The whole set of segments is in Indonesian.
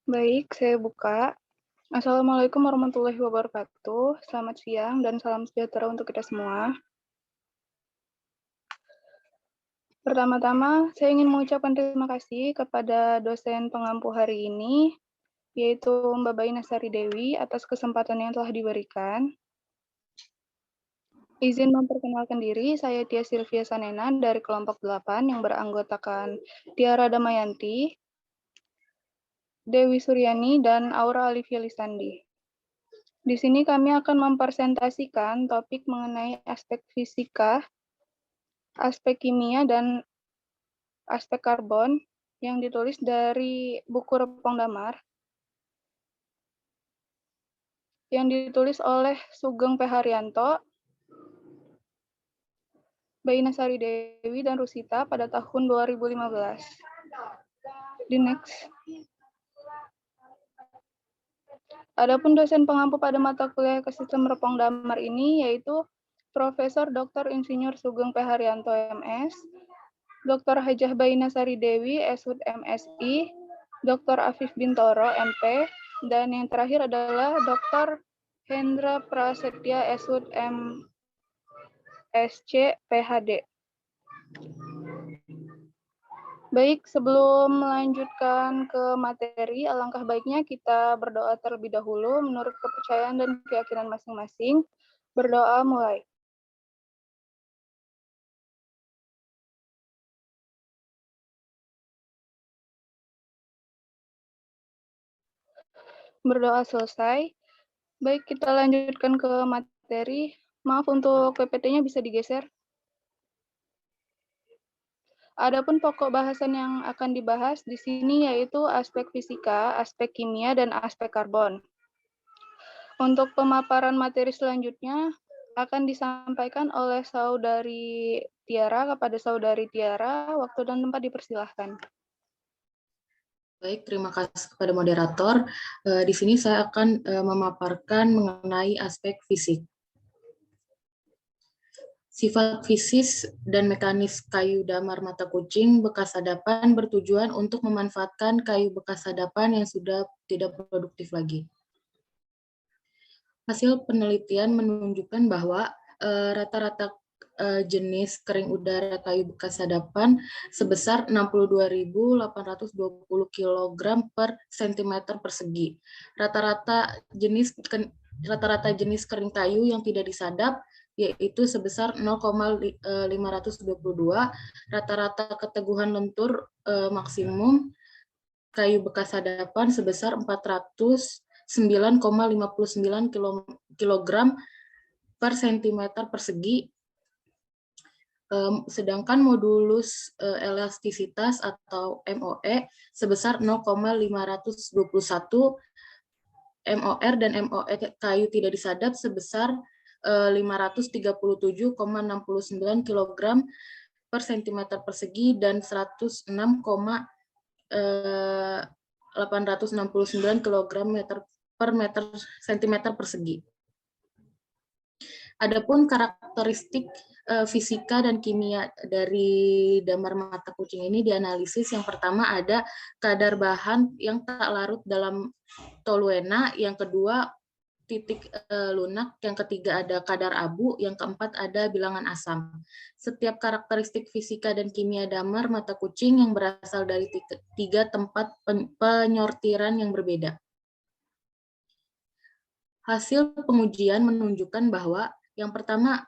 Baik, saya buka. Assalamualaikum warahmatullahi wabarakatuh. Selamat siang dan salam sejahtera untuk kita semua. Pertama-tama, saya ingin mengucapkan terima kasih kepada dosen pengampu hari ini, yaitu Mbak Baina Sari Dewi, atas kesempatan yang telah diberikan. Izin memperkenalkan diri, saya Tia Silvia Sanena dari kelompok 8 yang beranggotakan Tiara Damayanti, Dewi Suryani, dan Aura Alivia Lisandi. Di sini kami akan mempresentasikan topik mengenai aspek fisika, aspek kimia, dan aspek karbon yang ditulis dari buku Repong Damar yang ditulis oleh Sugeng P. Haryanto, Baina Sari Dewi, dan Rusita pada tahun 2015. Di next. Adapun dosen pengampu pada mata kuliah Ekosistem Repong Damar ini yaitu Profesor Dr. Insinyur Sugeng P. Haryanto, MS, Dr. Hajah Baina Sari Dewi, SHUD MSI, Dr. Afif Bintoro, MP, dan yang terakhir adalah Dr. Hendra Prasetya, SHUD MSc, PhD. Baik, sebelum melanjutkan ke materi, alangkah baiknya kita berdoa terlebih dahulu menurut kepercayaan dan keyakinan masing-masing. Berdoa mulai. Berdoa selesai. Baik, kita lanjutkan ke materi. Maaf untuk PPT-nya bisa digeser. Adapun pokok bahasan yang akan dibahas di sini yaitu aspek fisika, aspek kimia, dan aspek karbon. Untuk pemaparan materi selanjutnya akan disampaikan oleh Saudari Tiara kepada Saudari Tiara. Waktu dan tempat dipersilahkan. Baik, terima kasih kepada moderator. Di sini saya akan memaparkan mengenai aspek fisik. Sifat fisis dan mekanis kayu damar mata kucing bekas sadapan bertujuan untuk memanfaatkan kayu bekas sadapan yang sudah tidak produktif lagi. Hasil penelitian menunjukkan bahwa rata-rata jenis kering udara kayu bekas sadapan sebesar 62.820 kg per cm persegi. Rata-rata jenis kering kayu yang tidak disadap yaitu sebesar 0,522, rata-rata keteguhan lentur maksimum kayu bekas sadapan sebesar 409,59 kg per cm persegi, sedangkan modulus elastisitas atau MOE sebesar 0,521, MOR dan MOE kayu tidak disadap sebesar 537,69 kg per cm persegi dan 106,869 kg per cm persegi. Adapun karakteristik fisika dan kimia dari damar mata kucing ini dianalisis. Yang pertama ada kadar bahan yang tak larut dalam toluena, yang kedua titik lunak, yang ketiga ada kadar abu, yang keempat ada bilangan asam. Setiap karakteristik fisika dan kimia damar mata kucing yang berasal dari tiga tempat penyortiran yang berbeda. Hasil pengujian menunjukkan bahwa yang pertama,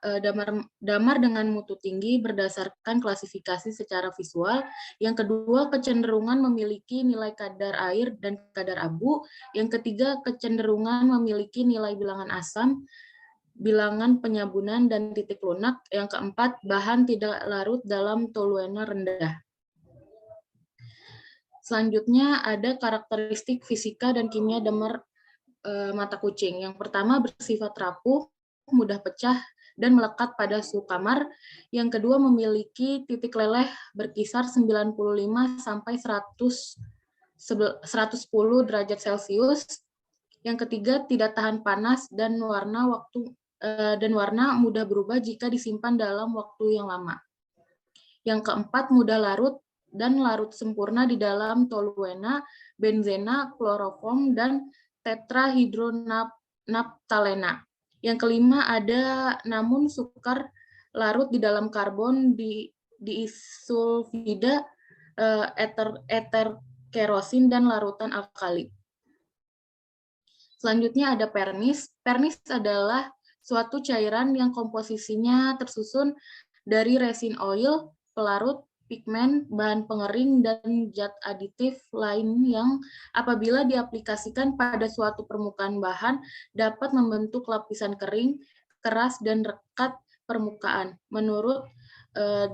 damar dengan mutu tinggi berdasarkan klasifikasi secara visual. Yang kedua, kecenderungan memiliki nilai kadar air dan kadar abu. Yang ketiga, kecenderungan memiliki nilai bilangan asam, bilangan penyabunan, dan titik lunak. Yang keempat, bahan tidak larut dalam toluena rendah. Selanjutnya ada karakteristik fisika dan kimia damar mata kucing. Yang pertama, bersifat rapuh, mudah pecah, dan melekat pada suhu kamar. Yang kedua, memiliki titik leleh berkisar 95 sampai 110 derajat Celcius. Yang ketiga, tidak tahan panas dan warna mudah berubah jika disimpan dalam waktu yang lama. Yang keempat, mudah larut dan larut sempurna di dalam toluena, benzena, kloroform, dan tetrahidronaptalena. Yang kelima ada namun sukar larut di dalam karbon disulfida, eter kerosin, dan larutan alkali. Selanjutnya ada pernis. Pernis adalah suatu cairan yang komposisinya tersusun dari resin oil, pelarut, pigmen, bahan pengering, dan zat aditif lain yang apabila diaplikasikan pada suatu permukaan bahan dapat membentuk lapisan kering, keras, dan rekat permukaan, menurut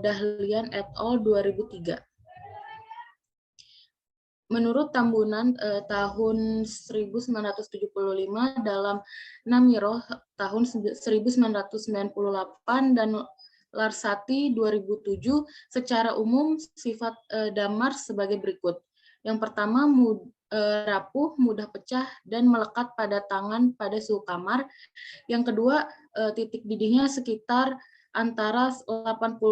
Dahlian et al. 2003. Menurut Tambunan tahun 1975 dalam Namiroh tahun 1998 dan Larsati 2007, secara umum sifat damar sebagai berikut. Yang pertama, rapuh, mudah pecah, dan melekat pada tangan pada suhu kamar. Yang kedua, titik didihnya sekitar antara 85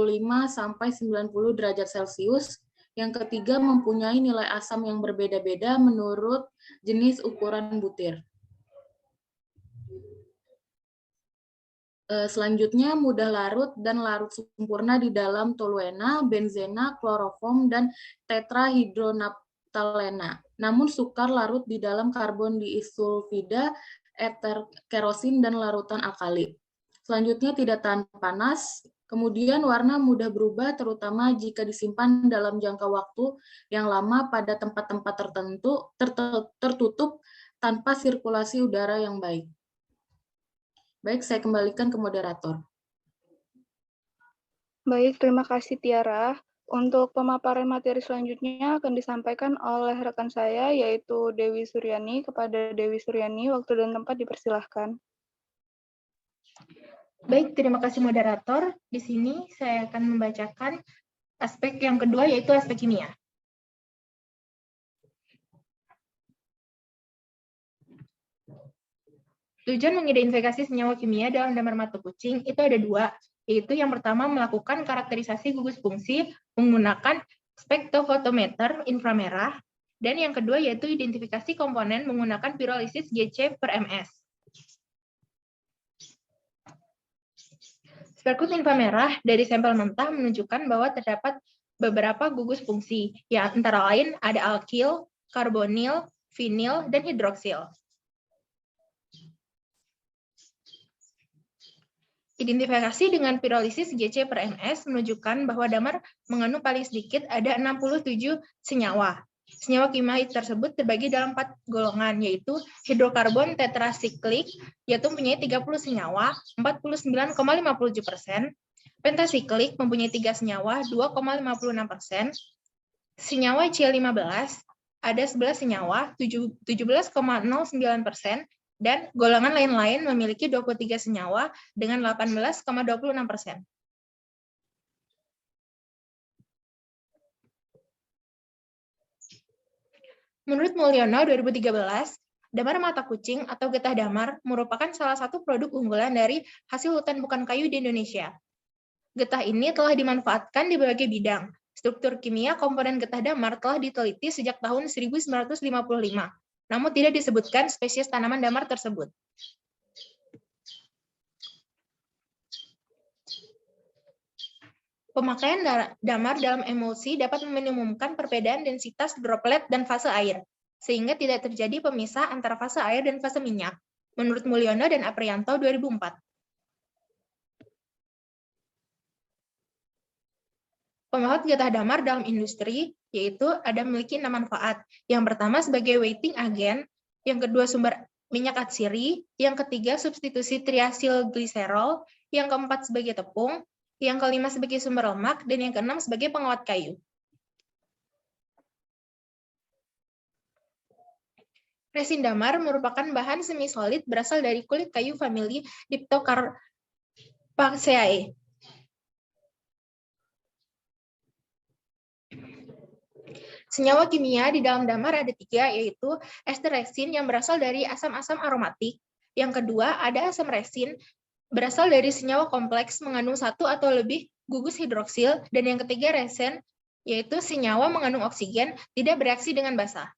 sampai 90 derajat Celcius. Yang ketiga, mempunyai nilai asam yang berbeda-beda menurut jenis ukuran butir. Selanjutnya, mudah larut dan larut sempurna di dalam toluena, benzena, kloroform, dan tetrahidronaptalena. Namun sukar larut di dalam karbon disulfida, eter kerosin, dan larutan alkali. Selanjutnya, tidak tahan panas. Kemudian warna mudah berubah, terutama jika disimpan dalam jangka waktu yang lama pada tempat-tempat tertentu tertutup tanpa sirkulasi udara yang baik. Baik, saya kembalikan ke moderator. Baik, terima kasih Tiara. Untuk pemaparan materi selanjutnya akan disampaikan oleh rekan saya, yaitu Dewi Suryani. Kepada Dewi Suryani, waktu dan tempat dipersilahkan. Baik, terima kasih moderator. Di sini saya akan membacakan aspek yang kedua, yaitu aspek kimia. Tujuan mengidentifikasi senyawa kimia dalam damar mata kucing itu ada dua, yaitu yang pertama melakukan karakterisasi gugus fungsi menggunakan spektrofotometer inframerah, dan yang kedua yaitu identifikasi komponen menggunakan pirolisis GC/ms. Spektrum inframerah dari sampel mentah menunjukkan bahwa terdapat beberapa gugus fungsi, yang antara lain ada alkil, karbonil, vinil, dan hidroksil. Identifikasi dengan pirolisis GC/ms menunjukkan bahwa damar mengandung paling sedikit ada 67 senyawa. Senyawa kimia tersebut terbagi dalam 4 golongan, yaitu hidrokarbon tetrasiklik, yaitu mempunyai 30 senyawa, 49,57%, pentasiklik mempunyai 3 senyawa, 2,56%, senyawa C15 ada 11 senyawa, 17,09%, dan golongan lain-lain memiliki 23 senyawa dengan 18,26%. Menurut Mulyono 2013, damar mata kucing atau getah damar merupakan salah satu produk unggulan dari hasil hutan bukan kayu di Indonesia. Getah ini telah dimanfaatkan di berbagai bidang. Struktur kimia komponen getah damar telah diteliti sejak tahun 1955, namun tidak disebutkan spesies tanaman damar tersebut. Pemakaian damar dalam emulsi dapat meminimumkan perbedaan densitas droplet dan fase air, sehingga tidak terjadi pemisah antara fase air dan fase minyak, menurut Mulyono dan Aprianto 2004. Pemanfaat getah damar dalam industri, yaitu ada memiliki 6 manfaat. Yang pertama sebagai weighting agent, yang kedua sumber minyak atsiri, yang ketiga substitusi triasil gliserol, yang keempat sebagai tepung, yang kelima sebagai sumber lemak, dan yang keenam sebagai penguat kayu. Resin damar merupakan bahan semi-solid berasal dari kulit kayu famili Diptocarpaceae. Senyawa kimia di dalam damar ada 3, yaitu ester resin yang berasal dari asam-asam aromatik, yang kedua ada asam resin berasal dari senyawa kompleks mengandung 1 atau lebih gugus hidroksil, dan yang ketiga resin yaitu senyawa mengandung oksigen tidak bereaksi dengan basa.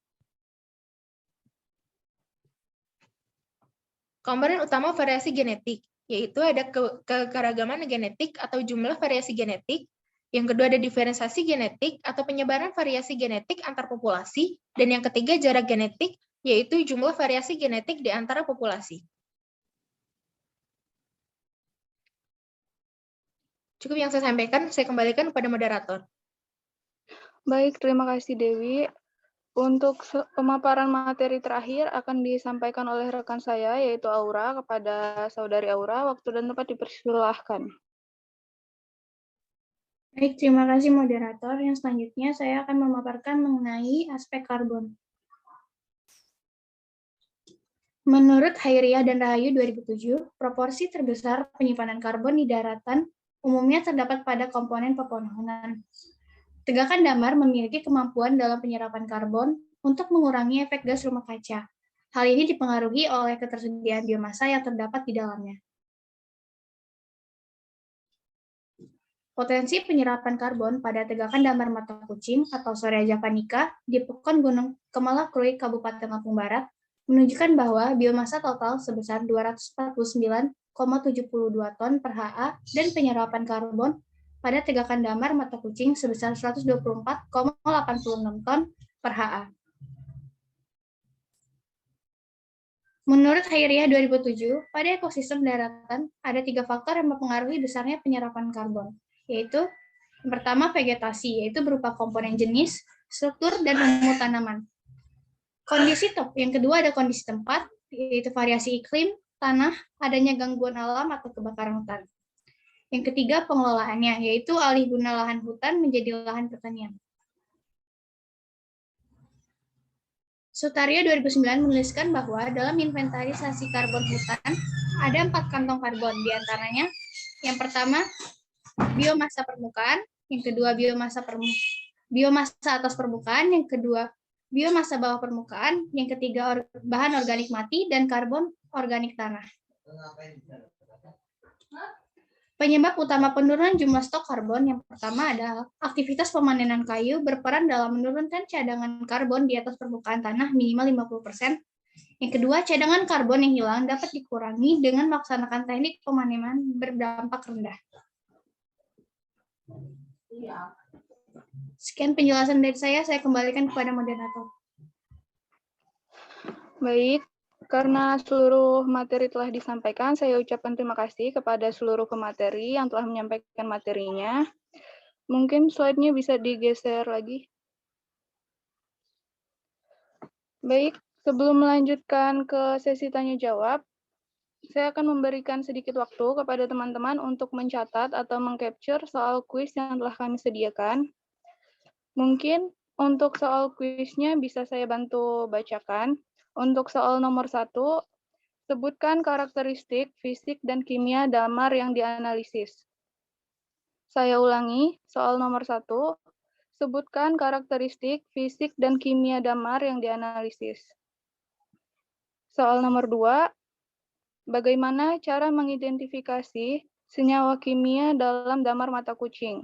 Komponen utama variasi genetik, yaitu ada kekeragaman genetik atau jumlah variasi genetik. Yang kedua ada diferensiasi genetik atau penyebaran variasi genetik antar populasi. Dan yang ketiga jarak genetik, yaitu jumlah variasi genetik di antara populasi. Cukup yang saya sampaikan, saya kembalikan kepada moderator. Baik, terima kasih Dewi. Untuk pemaparan materi terakhir akan disampaikan oleh rekan saya, yaitu Aura, kepada Saudari Aura. Waktu dan tempat dipersilahkan. Baik, terima kasih moderator. Yang selanjutnya saya akan memaparkan mengenai aspek karbon. Menurut Hairiyah dan Rahayu 2007, proporsi terbesar penyimpanan karbon di daratan umumnya terdapat pada komponen pepohonan. Tegakan damar memiliki kemampuan dalam penyerapan karbon untuk mengurangi efek gas rumah kaca. Hal ini dipengaruhi oleh ketersediaan biomasa yang terdapat di dalamnya. Potensi penyerapan karbon pada tegakan damar mata kucing atau Sorea javanica di Pekon Gunung Kemalakrui, Kabupaten Lampung Barat, menunjukkan bahwa biomasa total sebesar 249,72 ton per HA dan penyerapan karbon pada tegakan damar mata kucing sebesar 124,86 ton per HA. Menurut Hairiyah 2007, pada ekosistem daratan ada 3 faktor yang mempengaruhi besarnya penyerapan karbon, yaitu yang pertama vegetasi, yaitu berupa komponen jenis, struktur, dan umur tanaman. Kondisi top, yang kedua ada kondisi tempat, yaitu variasi iklim, tanah, adanya gangguan alam atau kebakaran hutan. Yang ketiga pengelolaannya, yaitu alih guna lahan hutan menjadi lahan pertanian. Sutario 2009 menuliskan bahwa dalam inventarisasi karbon hutan ada 4 kantong karbon, diantaranya yang pertama biomasa permukaan, yang kedua biomasa atas permukaan, yang kedua biomasa bawah permukaan, yang ketiga bahan organik mati, dan karbon organik tanah. Penyebab utama penurunan jumlah stok karbon yang pertama adalah aktivitas pemanenan kayu berperan dalam menurunkan cadangan karbon di atas permukaan tanah minimal 50%. Yang kedua, cadangan karbon yang hilang dapat dikurangi dengan melaksanakan teknik pemanenan berdampak rendah. Sekian penjelasan dari saya kembalikan kepada moderator. Baik. Karena seluruh materi telah disampaikan, saya ucapkan terima kasih kepada seluruh pemateri yang telah menyampaikan materinya. Mungkin slide-nya bisa digeser lagi. Baik, sebelum melanjutkan ke sesi tanya-jawab, saya akan memberikan sedikit waktu kepada teman-teman untuk mencatat atau meng-capture soal kuis yang telah kami sediakan. Mungkin untuk soal kuisnya bisa saya bantu bacakan. Untuk soal nomor 1, sebutkan karakteristik fisik dan kimia damar yang dianalisis. Saya ulangi, soal nomor 1, sebutkan karakteristik fisik dan kimia damar yang dianalisis. Soal nomor 2, bagaimana cara mengidentifikasi senyawa kimia dalam damar mata kucing?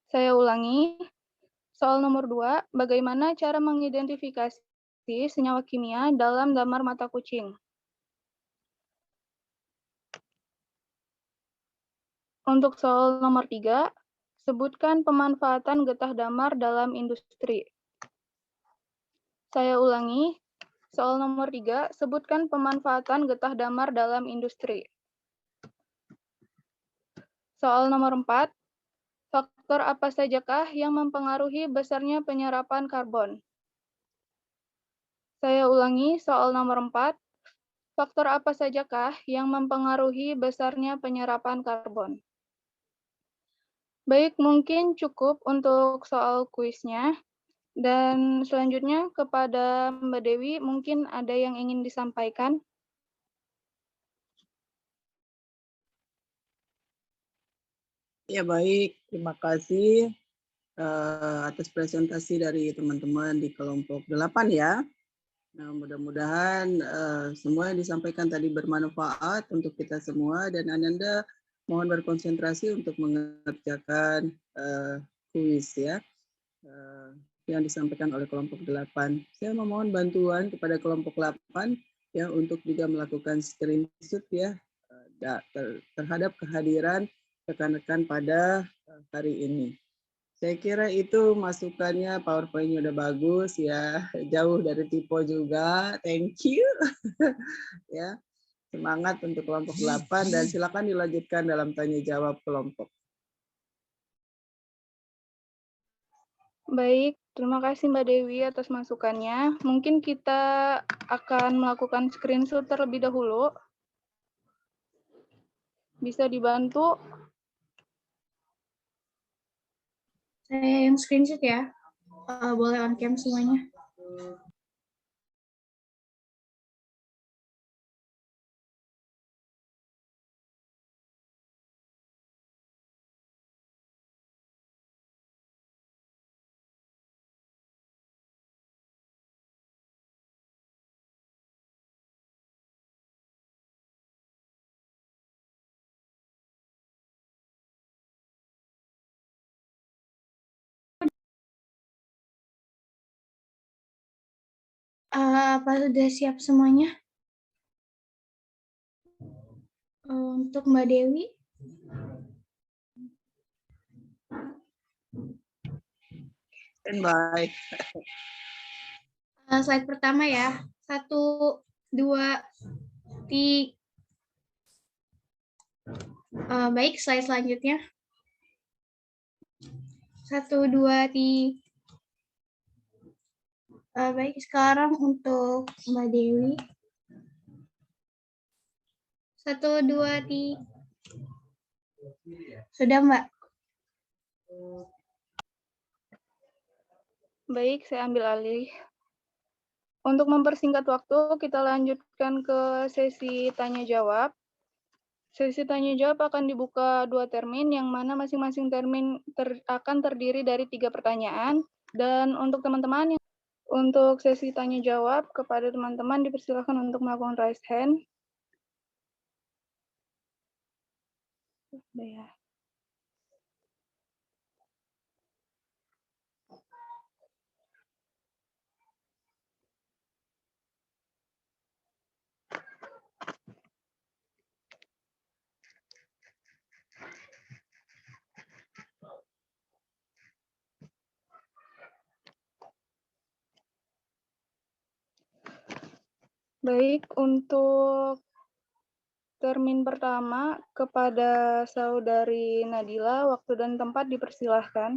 Saya ulangi, soal nomor 2, bagaimana cara mengidentifikasi senyawa kimia dalam damar mata kucing? Untuk soal nomor 3, sebutkan pemanfaatan getah damar dalam industri. Saya ulangi, soal nomor 3, sebutkan pemanfaatan getah damar dalam industri. Soal nomor 4, faktor apa sajakah yang mempengaruhi besarnya penyerapan karbon? Saya ulangi, soal nomor 4, faktor apa sajakah yang mempengaruhi besarnya penyerapan karbon? Baik, mungkin cukup untuk soal kuisnya. Dan selanjutnya kepada Mbak Dewi, mungkin ada yang ingin disampaikan. Ya baik, terima kasih atas presentasi dari teman-teman di kelompok 8 ya. Nah, mudah-mudahan semua yang disampaikan tadi bermanfaat untuk kita semua, dan Ananda mohon berkonsentrasi untuk mengerjakan kuis ya yang disampaikan oleh kelompok 8. Saya memohon bantuan kepada kelompok 8 ya untuk juga melakukan screenshot ya terhadap kehadiran rekan-rekan pada hari ini. Saya kira itu masukannya, PowerPoint-nya udah bagus ya, jauh dari typo juga. Thank you. Ya, semangat untuk kelompok 8 dan silakan dilanjutkan dalam tanya jawab kelompok. Baik, terima kasih Mbak Dewi atas masukannya. Mungkin kita akan melakukan screenshot terlebih dahulu. Bisa dibantu? Saya yang screenshot ya. Boleh on cam semuanya. Apa sudah siap semuanya? Untuk Mbak Dewi. Standby. Slide pertama ya. 1, 2, 3. Baik, slide selanjutnya. 1, 2, 3. Baik, sekarang untuk Mbak Dewi. 1, 2, 3. Sudah, Mbak? Baik, saya ambil alih. Untuk mempersingkat waktu, kita lanjutkan ke sesi tanya-jawab. Sesi tanya-jawab akan dibuka 2 termin, yang mana masing-masing termin akan terdiri dari 3 pertanyaan. Dan untuk teman-teman, untuk sesi tanya-jawab, kepada teman-teman dipersilakan untuk melakukan raise hand. Sudah ya. Baik, untuk termin pertama kepada Saudari Nadila, waktu dan tempat dipersilahkan.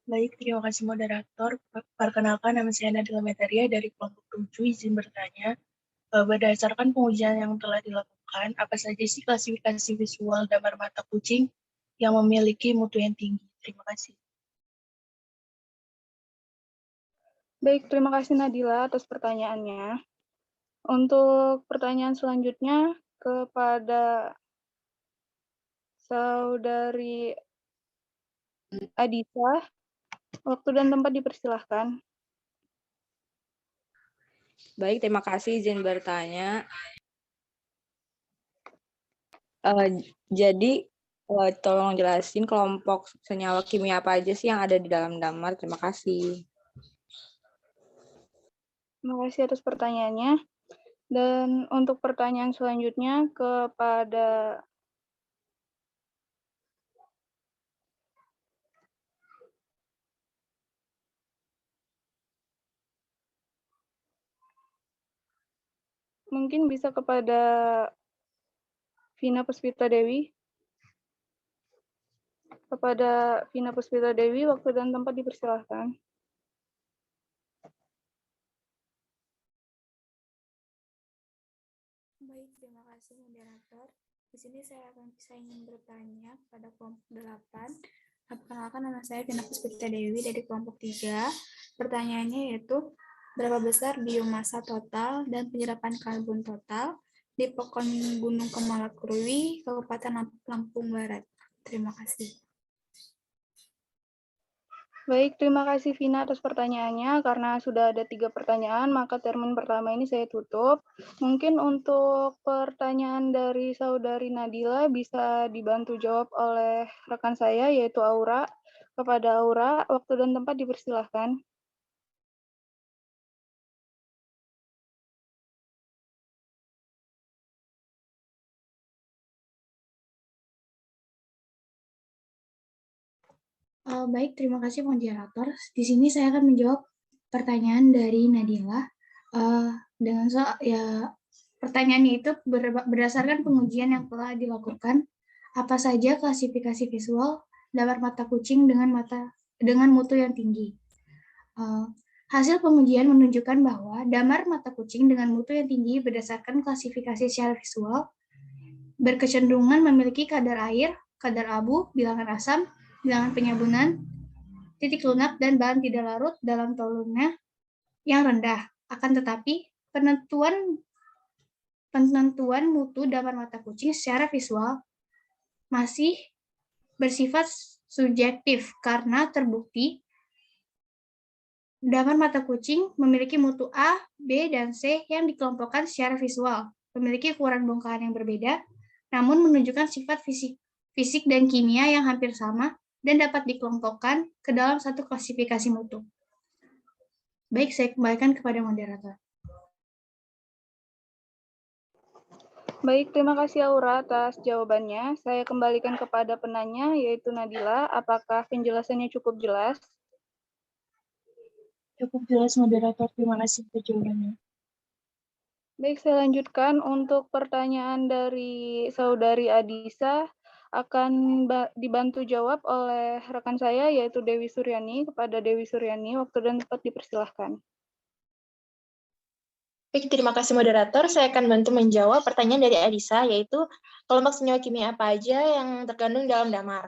Baik, terima kasih moderator. Perkenalkan, nama saya Nadila Metaria dari kelompok 7, izin bertanya. Berdasarkan pengujian yang telah dilakukan, apa saja sih klasifikasi visual damar mata kucing yang memiliki mutu yang tinggi? Terima kasih. Baik, terima kasih Nadila atas pertanyaannya. Untuk pertanyaan selanjutnya kepada Saudari Adisa, waktu dan tempat dipersilahkan. Baik, terima kasih izin bertanya. Jadi, tolong jelasin kelompok senyawa kimia apa aja sih yang ada di dalam damar. Terima kasih. Terima kasih atas pertanyaannya. Dan untuk pertanyaan selanjutnya kepada mungkin bisa kepada Vina Puspita Dewi. Kepada Vina Puspita Dewi, waktu dan tempat dipersilahkan. Baik, terima kasih moderator. Di sini saya ingin bertanya kepada kelompok 8. Perkenalkan, nama saya Vina Puspita Dewi dari kelompok 3. Pertanyaannya yaitu, berapa besar biomasa total dan penyerapan karbon total di Pokon Gunung Kemalakrui, Kabupaten Lampung Barat? Terima kasih. Baik, terima kasih Vina atas pertanyaannya. Karena sudah ada 3 pertanyaan, maka termin pertama ini saya tutup. Mungkin untuk pertanyaan dari Saudari Nadila bisa dibantu jawab oleh rekan saya, yaitu Aura. Kepada Aura, waktu dan tempat dipersilahkan. Baik, terima kasih moderator. Di sini saya akan menjawab pertanyaan dari Nadila. Dengan pertanyaannya itu berdasarkan pengujian yang telah dilakukan, apa saja klasifikasi visual damar mata kucing dengan mutu yang tinggi. Hasil pengujian menunjukkan bahwa damar mata kucing dengan mutu yang tinggi berdasarkan klasifikasi secara visual berkecenderungan memiliki kadar air, kadar abu, bilangan asam, bilangan penyabunan, titik lunak, dan bahan tidak larut dalam tolongnya yang rendah. Akan tetapi, penentuan mutu damar mata kucing secara visual masih bersifat subjektif karena terbukti damar mata kucing memiliki mutu A, B, dan C yang dikelompokkan secara visual, memiliki ukuran bongkahan yang berbeda, namun menunjukkan sifat fisik dan kimia yang hampir sama dan dapat dikelompokkan ke dalam satu klasifikasi mutu. Baik, saya kembalikan kepada moderator. Baik, terima kasih Aura atas jawabannya. Saya kembalikan kepada penanya, yaitu Nadila. Apakah penjelasannya cukup jelas? Cukup jelas moderator, terima kasih untuk jawabannya. Baik, saya lanjutkan untuk pertanyaan dari Saudari Adisa akan dibantu jawab oleh rekan saya yaitu Dewi Suryani. Kepada Dewi Suryani, waktu dan tempat dipersilahkan. Baik, terima kasih moderator. Saya akan bantu menjawab pertanyaan dari Adisa, yaitu kelompok senyawa kimia apa aja yang terkandung dalam damar.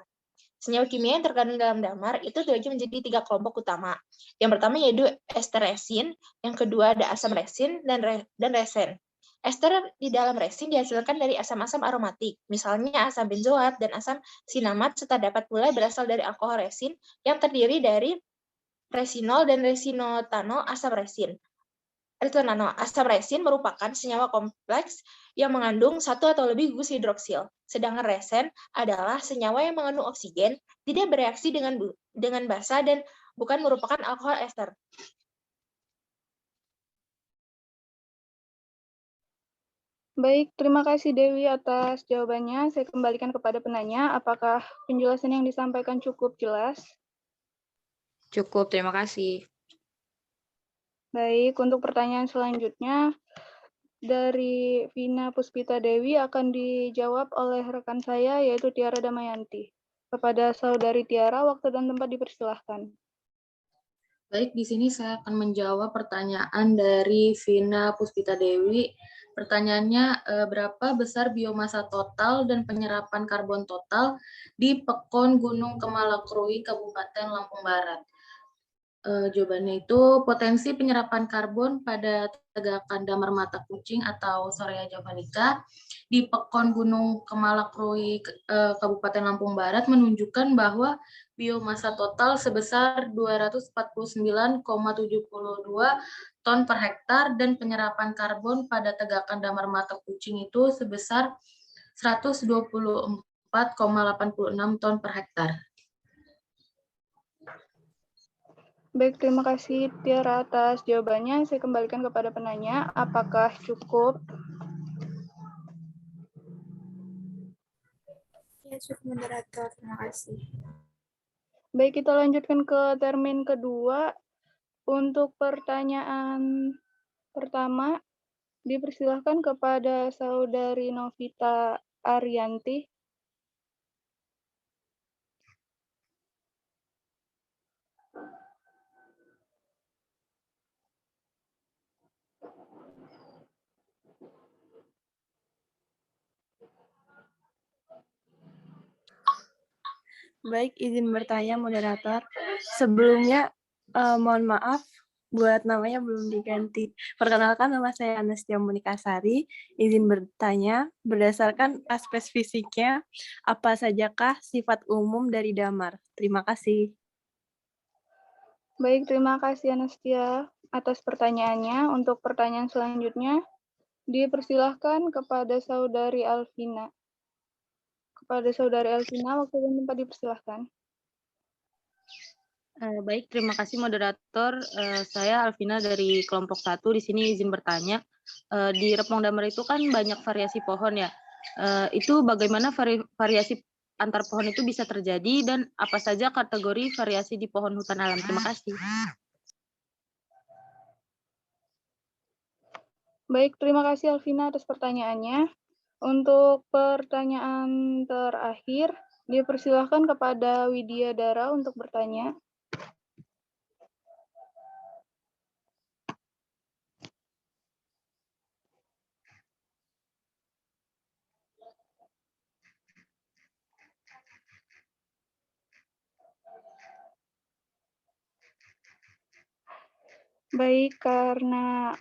Senyawa kimia yang terkandung dalam damar itu terbagi menjadi 3 kelompok utama. Yang pertama yaitu ester resin, yang kedua ada asam resin, dan resen. Ester di dalam resin dihasilkan dari asam-asam aromatik, misalnya asam benzoat dan asam sinamat, serta dapat pula berasal dari alkohol resin yang terdiri dari resinol dan resinotano asam resin. Asam resin merupakan senyawa kompleks yang mengandung 1 atau lebih gugus hidroksil, sedangkan resen adalah senyawa yang mengandung oksigen, tidak bereaksi dengan basa, dan bukan merupakan alkohol ester. Baik, terima kasih Dewi atas jawabannya. Saya kembalikan kepada penanya. Apakah penjelasan yang disampaikan cukup jelas? Cukup, terima kasih. Baik, untuk pertanyaan selanjutnya dari Vina Puspita Dewi akan dijawab oleh rekan saya yaitu Tiara Damayanti. Kepada Saudari Tiara, waktu dan tempat dipersilahkan. Baik, di sini saya akan menjawab pertanyaan dari Vina Puspita Dewi. Pertanyaannya, berapa besar biomasa total dan penyerapan karbon total di Pekon Gunung Kemalakrui, Kabupaten Lampung Barat? Jawabannya itu potensi penyerapan karbon pada tegakan damar mata kucing atau Sorea javanica di Pekon Gunung Kemalakrui, Kabupaten Lampung Barat menunjukkan bahwa biomasa total sebesar 249,72 ton per hektar dan penyerapan karbon pada tegakan damar mata kucing itu sebesar 124,86 ton per hektar. Baik, terima kasih Tiara atas jawabannya. Saya kembalikan kepada penanya. Apakah cukup? Ya, cukup moderator. Terima kasih. Baik, kita lanjutkan ke termin kedua. Untuk pertanyaan pertama, dipersilahkan kepada Saudari Novita Arianti. Baik, izin bertanya moderator. Sebelumnya mohon maaf buat namanya belum diganti. Perkenalkan, nama saya Anastia Munikasari. Izin bertanya, berdasarkan aspek fisiknya, apa sajakah sifat umum dari damar? Terima kasih. Baik, terima kasih Anastia atas pertanyaannya. Untuk pertanyaan selanjutnya, dipersilahkan kepada Saudari Alvina. Waktu dan tempat dipersilahkan. Baik, terima kasih moderator. Saya Alvina dari kelompok 1 di sini izin bertanya. Di Repong Damar itu kan banyak variasi pohon ya. Itu bagaimana variasi antar pohon itu bisa terjadi dan apa saja kategori variasi di pohon hutan alam? Terima kasih. Baik, terima kasih Alvina atas pertanyaannya. Untuk pertanyaan terakhir, dipersilahkan kepada Widya Dara untuk bertanya. Baik, karena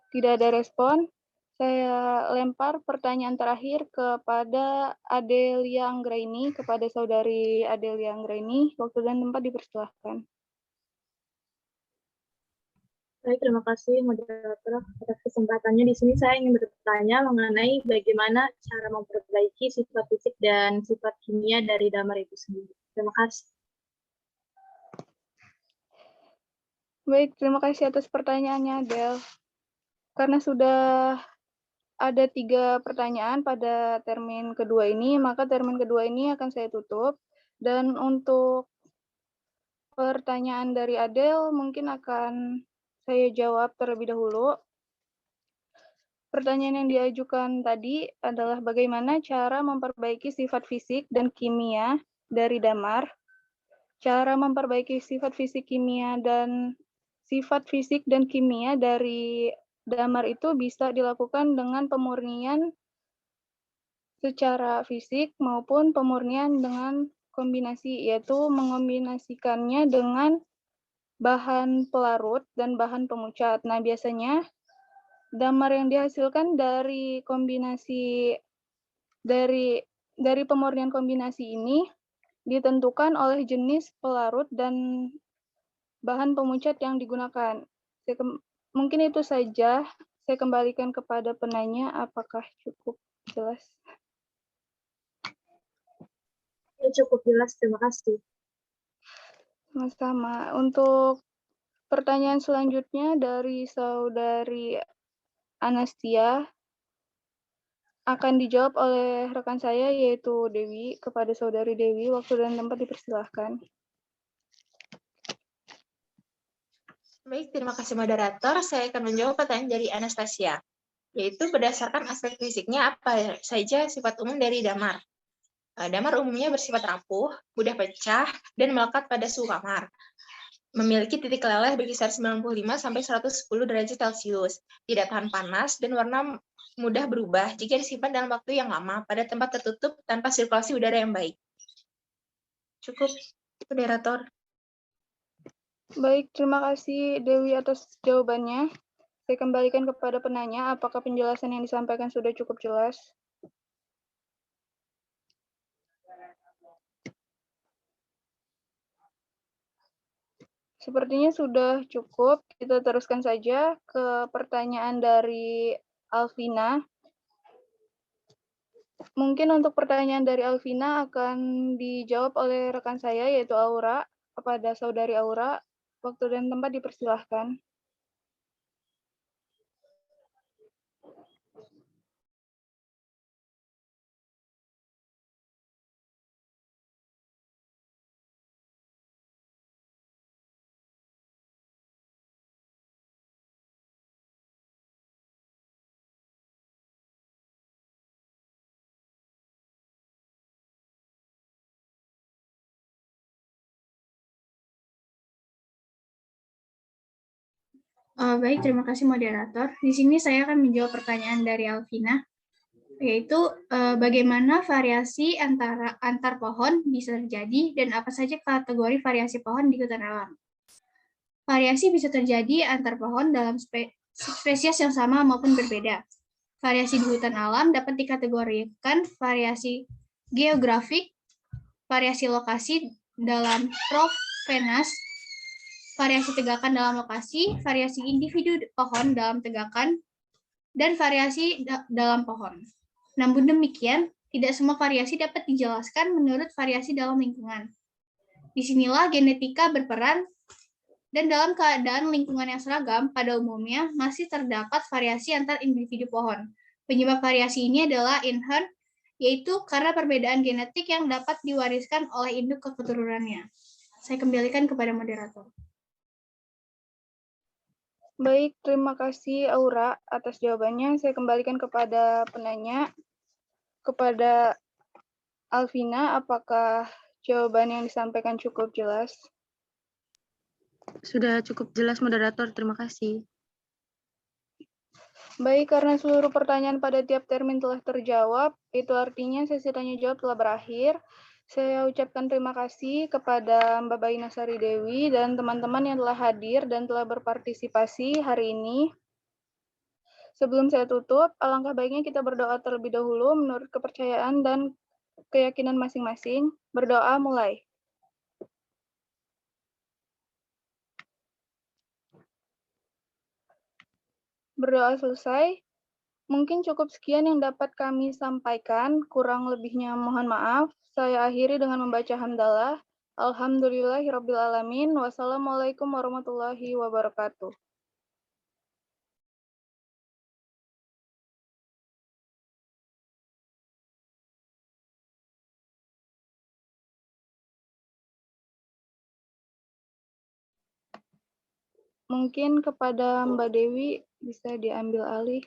tidak ada respon, saya lempar pertanyaan terakhir kepada Adelia Anggraini, kepada Saudari Adelia Anggraini. Waktu dan tempat dipersilahkan. Baik, terima kasih moderator atas kesempatannya. Di sini saya ingin bertanya mengenai bagaimana cara memperbaiki sifat fisik dan sifat kimia dari damar itu sendiri. Terima kasih. Baik, terima kasih atas pertanyaannya, Del. Karena sudah ada 3 pertanyaan pada termin kedua ini, maka termin kedua ini akan saya tutup. Dan untuk pertanyaan dari Adel, mungkin akan saya jawab terlebih dahulu. Pertanyaan yang diajukan tadi adalah bagaimana cara memperbaiki sifat fisik dan kimia dari damar. Cara memperbaiki sifat fisik dan kimia dari damar itu bisa dilakukan dengan pemurnian secara fisik maupun pemurnian dengan kombinasi, yaitu mengombinasikannya dengan bahan pelarut dan bahan pemucat. Nah, biasanya damar yang dihasilkan dari kombinasi dari pemurnian kombinasi ini ditentukan oleh jenis pelarut dan bahan pemucat yang digunakan. Mungkin itu saja. Saya kembalikan kepada penanya. Apakah cukup jelas? Ya, cukup jelas, terima kasih. Sama-sama. Untuk pertanyaan selanjutnya dari Saudari Anastia akan dijawab oleh rekan saya, yaitu Dewi. Kepada Saudari Dewi, waktu dan tempat dipersilahkan. Baik, terima kasih moderator. Saya akan menjawab pertanyaan dari Anastasia, yaitu berdasarkan aspek fisiknya apa saja sifat umum dari damar. Damar umumnya bersifat rapuh, mudah pecah, dan melekat pada suhu kamar. Memiliki titik leleh berkisar 95–110 derajat Celcius, tidak tahan panas, dan warna mudah berubah jika disimpan dalam waktu yang lama pada tempat tertutup tanpa sirkulasi udara yang baik. Cukup, moderator. Baik, terima kasih Dewi atas jawabannya. Saya kembalikan kepada penanya, apakah penjelasan yang disampaikan sudah cukup jelas? Sepertinya sudah cukup. Kita teruskan saja ke pertanyaan dari Alvina. Mungkin untuk pertanyaan dari Alvina akan dijawab oleh rekan saya, yaitu Aura. Kepada Saudari Aura, waktu dan tempat dipersilahkan. Baik, terima kasih moderator. Di sini saya akan menjawab pertanyaan dari Alvina, yaitu bagaimana variasi antar pohon bisa terjadi dan apa saja kategori variasi pohon di hutan alam. Variasi bisa terjadi antar pohon dalam spesies yang sama maupun berbeda. Variasi di hutan alam dapat dikategorikan variasi geografik, variasi lokasi dalam provenance, variasi tegakan dalam lokasi, variasi individu pohon dalam tegakan, dan variasi dalam pohon. Namun demikian, tidak semua variasi dapat dijelaskan menurut variasi dalam lingkungan. Disinilah genetika berperan, dan dalam keadaan lingkungan yang seragam, pada umumnya masih terdapat variasi antar individu pohon. Penyebab variasi ini adalah inherent, yaitu karena perbedaan genetik yang dapat diwariskan oleh induk ke keturunannya. Saya kembalikan kepada moderator. Baik, terima kasih Aura atas jawabannya. Saya kembalikan kepada penanya, kepada Alvina, apakah jawaban yang disampaikan cukup jelas? Sudah cukup jelas, moderator. Terima kasih. Baik, karena seluruh pertanyaan pada tiap termin telah terjawab, itu artinya sesi tanya jawab telah berakhir. Saya ucapkan terima kasih kepada Mbak Baina Sari Dewi dan teman-teman yang telah hadir dan telah berpartisipasi hari ini. Sebelum saya tutup, alangkah baiknya kita berdoa terlebih dahulu menurut kepercayaan dan keyakinan masing-masing. Berdoa mulai. Berdoa selesai. Mungkin cukup sekian yang dapat kami sampaikan, kurang lebihnya mohon maaf. Saya akhiri dengan membaca hamdalah. Alhamdulillahirrabbilalamin. Wassalamualaikum warahmatullahi wabarakatuh. Mungkin kepada Mbak Dewi bisa diambil alih.